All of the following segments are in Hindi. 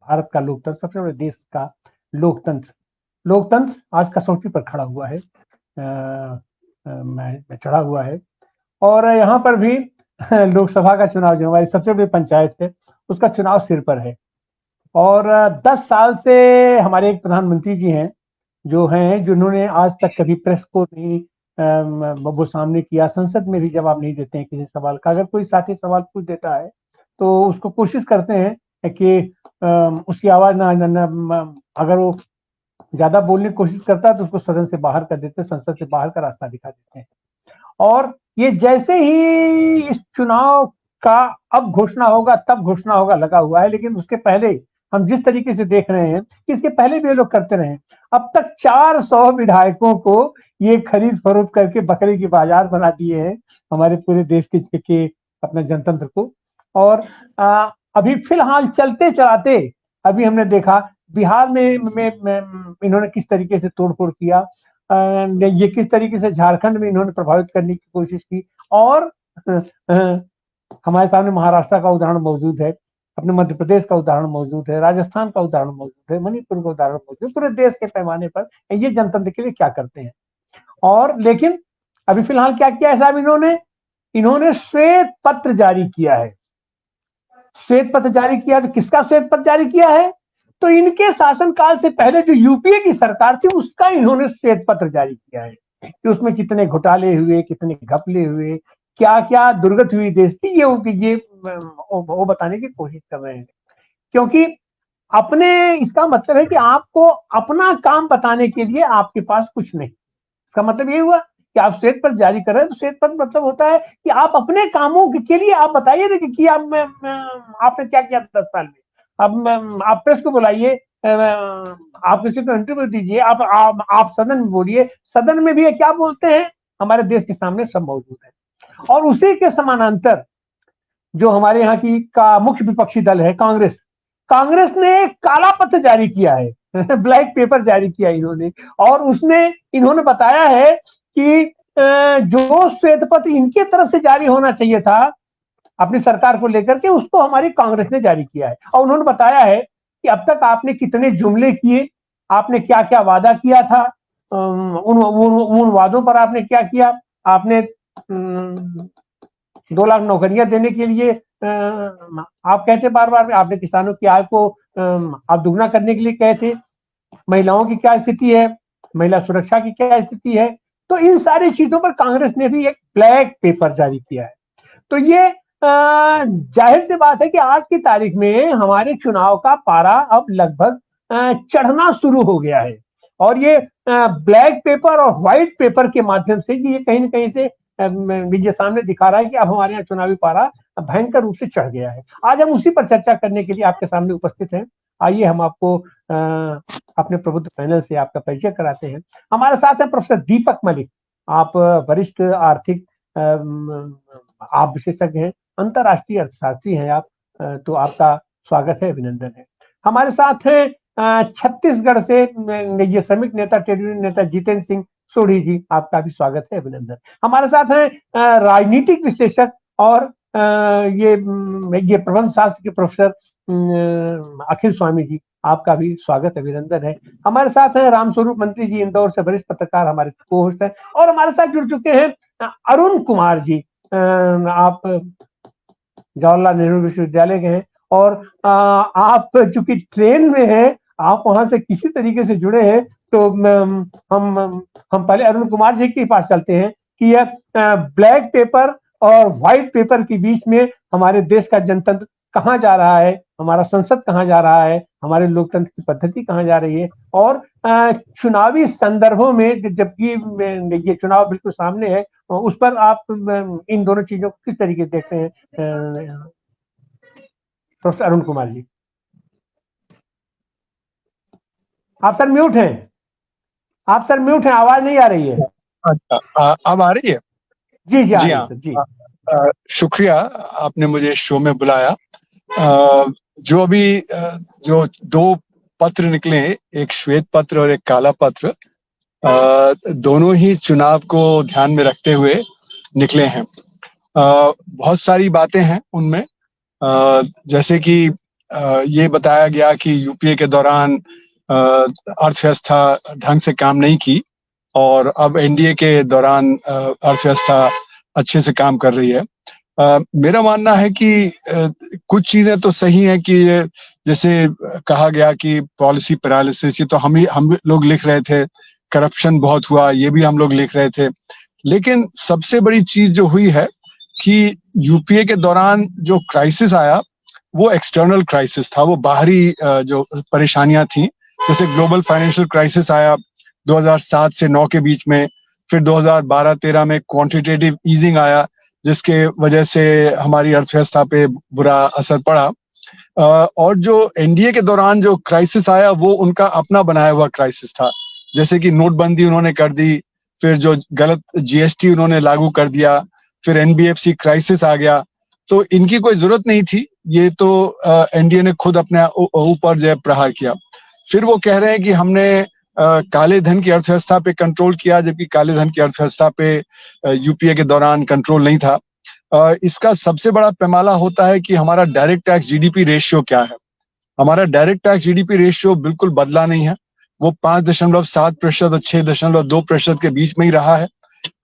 भारत का लोकतंत्र, सबसे बड़े देश का लोकतंत्र आज कसौटी पर खड़ा हुआ है, मैं चढ़ा हुआ है। और यहाँ पर भी लोकसभा का चुनाव, जो हमारी सबसे बड़ी पंचायत है, उसका चुनाव सिर पर है। और 10 साल से हमारे एक प्रधानमंत्री जी हैं, जो हैं, जिन्होंने आज तक कभी प्रेस को नहीं वो सामने किया, संसद में भी जवाब नहीं देते हैं किसी सवाल का। अगर कोई साथी सवाल पूछ देता है तो उसको कोशिश करते हैं कि उसकी आवाज अगर वो ज्यादा बोलने की कोशिश करता है तो उसको सदन से बाहर कर देते हैं, संसद से बाहर का रास्ता दिखा देते हैं। और ये जैसे ही इस चुनाव का अब घोषणा होगा तब घोषणा होगा लगा हुआ है, लेकिन उसके पहले हम जिस तरीके से देख रहे हैं कि इसके पहले भी ये लोग करते रहे। अब तक 400 विधायकों को ये खरीद फरोख्त करके बकरे की बाजार बना दिए हैं हमारे पूरे देश के अपने जनतंत्र को। और अभी फिलहाल चलते चलाते अभी हमने देखा बिहार में इन्होंने किस तरीके से तोड़फोड़ किया, ये किस तरीके से झारखंड में इन्होंने प्रभावित करने की कोशिश की। और हमारे सामने महाराष्ट्र का उदाहरण मौजूद है, अपने मध्य प्रदेश का उदाहरण मौजूद है, राजस्थान का उदाहरण मौजूद है, मणिपुर का उदाहरण मौजूद है। पूरे देश के पैमाने पर ये जनतंत्र के लिए क्या करते हैं। और लेकिन अभी फिलहाल क्या किया है साहब, इन्होंने श्वेत पत्र जारी किया है। श्वेत पत्र जारी किया, तो किसका श्वेत पत्र जारी किया है? तो इनके शासनकाल से पहले जो यूपीए की सरकार थी उसका इन्होंने श्वेत पत्र जारी किया है कि उसमें कितने घोटाले हुए, कितने घपले हुए, क्या क्या दुर्गति हुई देश की, ये वो बताने की कोशिश कर रहे हैं। क्योंकि इसका मतलब है कि आपको अपना काम बताने के लिए आपके पास कुछ नहीं। इसका मतलब ये हुआ कि आप श्वेत पत्र जारी कर रहे हैं, तो श्वेत पत्र मतलब होता है कि आप अपने कामों के लिए आप बताइए ना कि आपने क्या किया 10 साल में। अब आप प्रेस को बुलाइए, आप किसी को इंटरव्यू दीजिए, आप सदन में बोलिए। सदन में भी क्या बोलते हैं, हमारे देश के सामने सब मौजूद है। और उसी के समानांतर जो हमारे यहाँ की का मुख्य विपक्षी दल है कांग्रेस ने काला पत्र जारी किया है ब्लैक पेपर जारी किया इन्होंने। और उसमें इन्होंने बताया है कि जो श्वेत पत्र इनके तरफ से जारी होना चाहिए था अपनी सरकार को लेकर के, उसको हमारी कांग्रेस ने जारी किया है। और उन्होंने बताया है कि अब तक आपने कितने जुमले किए, आपने क्या क्या वादा किया था, उन वादों पर आपने क्या किया। आपने 2 लाख नौकरियां देने के लिए आप कहते बार बार, आपने किसानों की आय को आप दुगना करने के लिए कहे थे। महिलाओं की क्या स्थिति है, महिला सुरक्षा की क्या स्थिति है। तो इन सारी चीजों पर कांग्रेस ने भी एक ब्लैक पेपर जारी किया है। तो ये जाहिर सी बात है कि आज की तारीख में हमारे चुनाव का पारा अब लगभग चढ़ना शुरू हो गया है। और ये ब्लैक पेपर और व्हाइट पेपर के माध्यम से ये कहीं न कहीं से ये सामने दिखा रहा है कि अब हमारे यहाँ चुनावी पारा भयंकर रूप से चढ़ गया है। आज हम उसी पर चर्चा करने के लिए आपके सामने उपस्थित हैं। आइए हम आपको अपने प्रबुद्ध पैनल से आपका परिचय कराते हैं। हमारे साथ है प्रोफेसर दीपक मलिक। आप वरिष्ठ आर्थिक आप विशेषज्ञ हैं, अंतरराष्ट्रीय अर्थशास्त्री हैं आप, तो आपका स्वागत है, अभिनंदन है। हमारे साथ हैं छत्तीसगढ़ से ये श्रमिक नेता, ट्रेड यूनियन नेता जितेंद्र सिंह सोढ़ी जी, आपका भी स्वागत है, अभिनंदन। हमारे साथ हैं राजनीतिक विश्लेषक और ये प्रबंध शास्त्र के प्रोफेसर अखिल स्वामी जी, आपका भी स्वागत, अभिनंदन है। हमारे साथ हैं रामस्वरूप मंत्री जी, इंदौर से वरिष्ठ पत्रकार, हमारे को होस्ट है। और हमारे साथ जुड़ चुके हैं अरुण कुमार जी, आप जवाहरलाल नेहरू विश्वविद्यालय के हैं और आप चूंकि ट्रेन में हैं, आप वहां से किसी तरीके से जुड़े हैं, तो हम पहले अरुण कुमार जी के पास चलते हैं कि यह ब्लैक पेपर और व्हाइट पेपर के बीच में हमारे देश का जनतंत्र कहाँ जा रहा है, हमारा संसद कहाँ जा रहा है, हमारे लोकतंत्र की पद्धति कहाँ जा रही है। और चुनावी संदर्भों में जबकि ये चुनाव बिल्कुल सामने है, उस पर आप इन दोनों चीजों को किस तरीके से देखते हैं प्रोफेसर अरुण कुमार जी? आप सर म्यूट हैं, आवाज नहीं आ रही है। अब आ रही है? जी जी हाँ जी। शुक्रिया, आपने मुझे शो में बुलाया। जो अभी जो 2 पत्र निकले, एक श्वेत पत्र और एक काला पत्र, दोनों ही चुनाव को ध्यान में रखते हुए निकले हैं। बहुत सारी बातें हैं उनमें, जैसे कि ये बताया गया कि यूपीए के दौरान अर्थव्यवस्था ढंग से काम नहीं की और अब एनडीए के दौरान अर्थव्यवस्था अच्छे से काम कर रही है। मेरा मानना है कि कुछ चीजें तो सही हैं कि जैसे कहा गया कि पॉलिसी पैरालिसिस, ये तो हम लोग लिख रहे थे, करप्शन बहुत हुआ, ये भी हम लोग लिख रहे थे। लेकिन सबसे बड़ी चीज जो हुई है कि यूपीए के दौरान जो क्राइसिस आया वो एक्सटर्नल क्राइसिस था, वो बाहरी जो परेशानियां थी। जैसे ग्लोबल फाइनेंशियल क्राइसिस आया 2007 से 9 के बीच में, फिर 2012-13 में क्वांटिटेटिव ईजिंग आया जिसके वजह से हमारी अर्थव्यवस्था पे बुरा असर पड़ा। और जो एनडीए के दौरान जो क्राइसिस आया वो उनका अपना बनाया हुआ क्राइसिस था। जैसे कि नोटबंदी उन्होंने कर दी, फिर जो गलत जीएसटी उन्होंने लागू कर दिया, फिर एनबीएफसी क्राइसिस आ गया। तो इनकी कोई जरूरत नहीं थी, ये तो एनडीए ने खुद अपने ऊपर जो प्रहार किया। फिर वो कह रहे हैं कि हमने काले धन की अर्थव्यवस्था पे कंट्रोल किया, जबकि काले धन की अर्थव्यवस्था पे यूपीए के दौरान कंट्रोल नहीं था। इसका सबसे बड़ा पैमाना होता है कि हमारा डायरेक्ट टैक्स जीडीपी रेशियो क्या है। हमारा डायरेक्ट टैक्स जीडीपी रेशियो बिल्कुल बदला नहीं है, वो 5.7% और 6.2% के बीच में ही रहा है।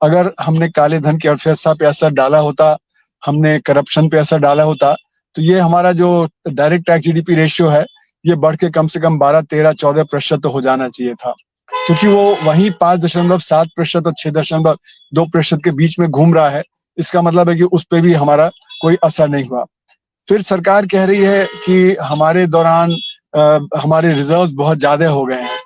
अगर हमने काले धन की अर्थव्यवस्था पे असर डाला होता, हमने करप्शन पे असर डाला होता, तो ये हमारा जो डायरेक्ट टैक्स जीडीपी रेशियो है ये बढ़ के कम से कम 12-13-14% तो हो जाना चाहिए था, क्योंकि वो वही 5.7% और 6.2% के बीच में घूम रहा है। इसका मतलब है कि उस पर भी हमारा कोई असर नहीं हुआ। फिर सरकार कह रही है कि हमारे दौरान हमारे रिजर्व्स बहुत ज्यादा हो गए हैं,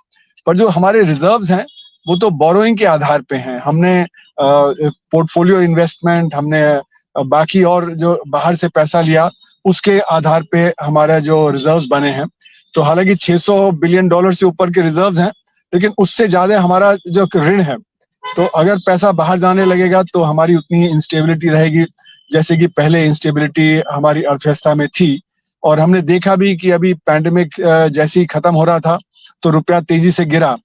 पर जो हमारे रिजर्व्स हैं वो तो बोरोइंग के आधार पे हैं। हमने पोर्टफोलियो इन्वेस्टमेंट, हमने बाकी और जो बाहर से पैसा लिया उसके आधार पे हमारा जो रिजर्व्स बने हैं। तो हालांकि $600 बिलियन से ऊपर के रिजर्व्स हैं, लेकिन उससे ज्यादा हमारा जो ऋण है। तो अगर पैसा बाहर जाने लगेगा तो हमारी उतनी इंस्टेबिलिटी रहेगी जैसे कि पहले इंस्टेबिलिटी हमारी अर्थव्यवस्था में थी। और हमने देखा भी कि अभी पैंडेमिक जैसे ही खत्म हो रहा था तो रुपया तेजी से गिरा।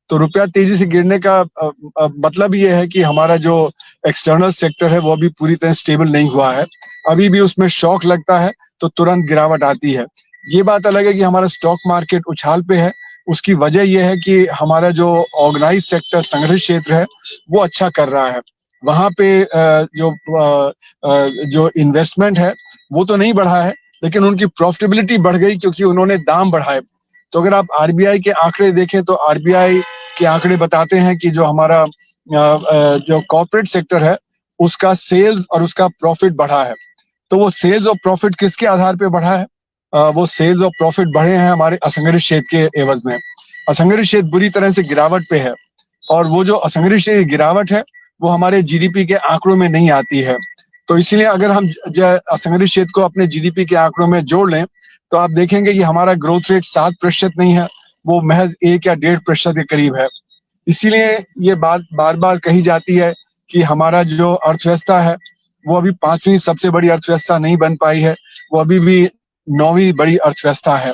तो रुपया तेजी से गिरने का मतलब ये है कि हमारा जो एक्सटर्नल सेक्टर है वो अभी पूरी तरह स्टेबल नहीं हुआ है। अभी भी उसमें शॉक लगता है तो तुरंत गिरावट आती है। ये बात अलग है कि हमारा स्टॉक मार्केट उछाल पे है। उसकी वजह यह है कि हमारा जो ऑर्गेनाइज सेक्टर, संगठित क्षेत्र है, वो अच्छा कर रहा है। वहां पे जो इन्वेस्टमेंट है वो तो नहीं बढ़ा है, लेकिन उनकी प्रॉफिटेबिलिटी बढ़ गई क्योंकि उन्होंने दाम बढ़ाए। तो अगर आप आरबीआई के आंकड़े देखें तो आरबीआई के आंकड़े बताते हैं कि जो हमारा जो कॉर्पोरेट सेक्टर है उसका सेल्स और उसका प्रॉफिट बढ़ा है। तो वो सेल्स और प्रॉफिट किसके आधार पे बढ़ा है? वो सेल्स और प्रॉफिट बढ़े हैं हमारे असंगठित क्षेत्र के एवज में। असंगठित क्षेत्र बुरी तरह से गिरावट पे है, और वो जो असंगठित क्षेत्र की गिरावट है वो हमारे जीडीपी के आंकड़ों में नहीं आती है। तो इसलिए अगर हम असंगठित क्षेत्र को अपने जीडीपी के आंकड़ों में जोड़ लें तो आप देखेंगे कि हमारा ग्रोथ रेट 7% नहीं है, वो महज 1 या 1.5% के करीब है। इसीलिए ये बात बार बार कही जाती है कि हमारा जो अर्थव्यवस्था है वो अभी 5वीं सबसे बड़ी अर्थव्यवस्था नहीं बन पाई है, वो अभी भी 9वीं बड़ी अर्थव्यवस्था है।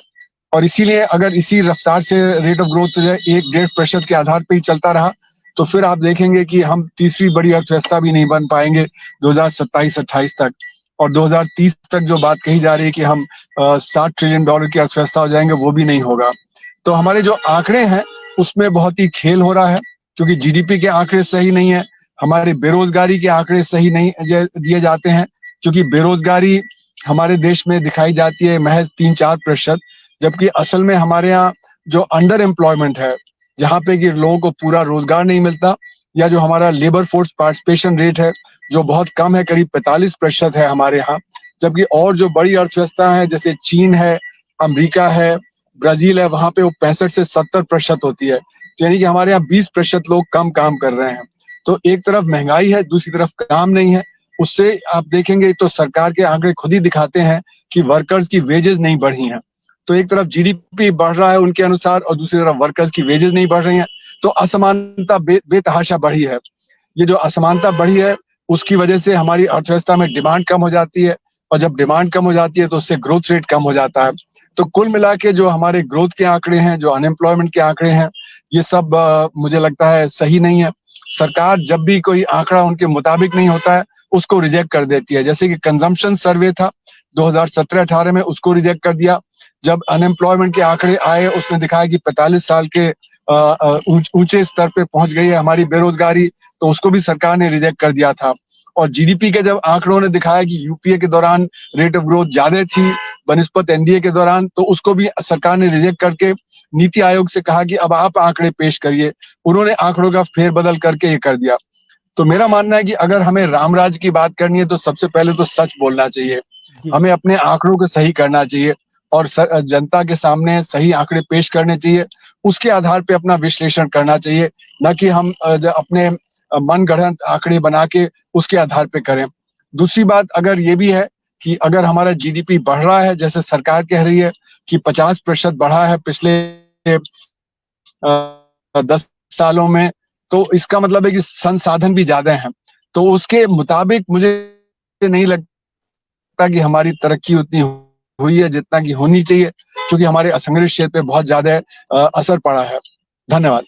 और इसीलिए अगर इसी रफ्तार से रेट ऑफ ग्रोथ 1-1.5% के आधार पर ही चलता रहा तो फिर आप देखेंगे कि हम तीसरी बड़ी अर्थव्यवस्था भी नहीं बन पाएंगे 2027-28 तक। और 2030 तक जो बात कही जा रही है कि हम $60 ट्रिलियन की अर्थव्यवस्था हो जाएंगे, वो भी नहीं होगा। तो हमारे जो आंकड़े हैं उसमें बहुत ही खेल हो रहा है, क्योंकि जीडीपी के आंकड़े सही नहीं है, हमारे बेरोजगारी के आंकड़े सही नहीं दिए जाते हैं, क्योंकि बेरोजगारी हमारे देश में दिखाई जाती है महज 3-4%, जबकि असल में हमारे यहाँ जो अंडर एम्प्लॉयमेंट है, जहाँ पे कि लोगों को पूरा रोजगार नहीं मिलता, या जो हमारा लेबर फोर्स पार्टिसिपेशन रेट है जो बहुत कम है, करीब 45% है हमारे यहाँ। जबकि और जो बड़ी अर्थव्यवस्था है जैसे चीन है, अमेरिका है, ब्राजील है, वहां पे वो 65 से 70% होती है। तो यानी कि हमारे यहाँ 20% लोग कम काम कर रहे हैं। तो एक तरफ महंगाई है, दूसरी तरफ काम नहीं है। उससे आप देखेंगे तो सरकार के आंकड़े खुद ही दिखाते हैं कि वर्कर्स की वेजेस नहीं बढ़ी हैं। तो एक तरफ जीडीपी बढ़ रहा है उनके अनुसार और दूसरी तरफ वर्कर्स की वेजेस नहीं बढ़ रही हैं, तो असमानता बेतहाशा बढ़ी है। ये जो असमानता बढ़ी है उसकी वजह से हमारी अर्थव्यवस्था में डिमांड कम हो जाती है, और जब डिमांड कम हो जाती है तो उससे ग्रोथ रेट कम हो जाता है। तो कुल मिला के जो हमारे ग्रोथ के आंकड़े हैं, जो अनएम्प्लॉयमेंट के आंकड़े हैं, ये सब मुझे लगता है सही नहीं है। सरकार जब भी कोई आंकड़ा उनके मुताबिक नहीं होता है उसको रिजेक्ट कर देती है। जैसे कि कंजम्पशन सर्वे था 2017-18 में, उसको रिजेक्ट कर दिया। जब अनएम्प्लॉयमेंट के आंकड़े आए उसने दिखाया कि 45 साल के ऊंचे स्तर पे पहुंच गई है हमारी बेरोजगारी, तो उसको भी सरकार ने रिजेक्ट कर दिया था। और जीडीपी के जब आंकड़ों ने दिखाया कि यूपीए के दौरान रेट ऑफ ग्रोथ ज्यादा थी बनिस्पत एनडीए के दौरान, तो उसको भी सरकार ने रिजेक्ट करके नीति आयोग से कहा कि अब आप आंकड़े पेश करिए। उन्होंने आंकड़ों का फेरबदल करके ये कर दिया। तो मेरा मानना है कि अगर हमें रामराज की बात करनी है तो सबसे पहले तो सच बोलना चाहिए, हमें अपने आंकड़ों को सही करना चाहिए और जनता के सामने सही आंकड़े पेश करने चाहिए, उसके आधार पे अपना विश्लेषण करना चाहिए, न कि हम अपने मनगढ़ंत आंकड़े बना के उसके आधार पे करें। दूसरी बात अगर ये भी है कि अगर हमारा जीडीपी बढ़ रहा है जैसे सरकार कह रही है कि 50% बढ़ा है पिछले 10 सालों में, तो इसका मतलब है कि संसाधन भी ज्यादा हैं। तो उसके मुताबिक मुझे नहीं लगता कि हमारी तरक्की उतनी हुई है जितना कि होनी चाहिए, क्योंकि हमारे असंगठित क्षेत्र पे बहुत ज्यादा असर पड़ा है। धन्यवाद।